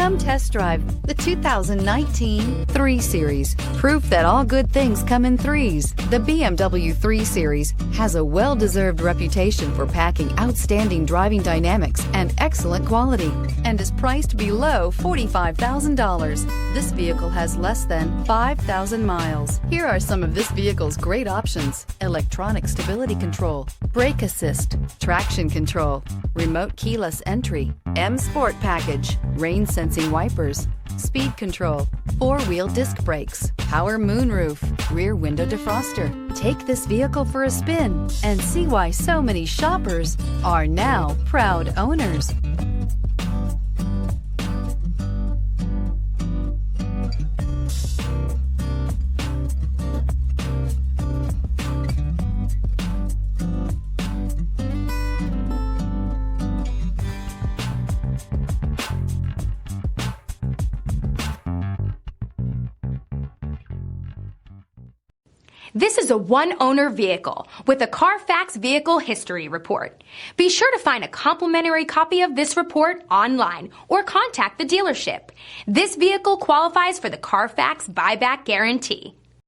Come test drive the 2019 3 Series. Proof that all good things come in threes. The BMW 3 Series has a well-deserved reputation for packing outstanding driving dynamics and excellent quality, and is priced below $45,000. This vehicle has less than 5,000 miles. Here are some of this vehicle's great options: electronic stability control, brake assist, traction control, remote keyless entry, M Sport package, rain sensing wipers, speed control, 4-wheel disc brakes, power moonroof, rear window defroster. Take this vehicle for a spin and see why so many shoppers are now proud owners. This is a one-owner vehicle with a Carfax Vehicle History Report. Be sure to find a complimentary copy of this report online or contact the dealership. This vehicle qualifies for the Carfax Buyback Guarantee.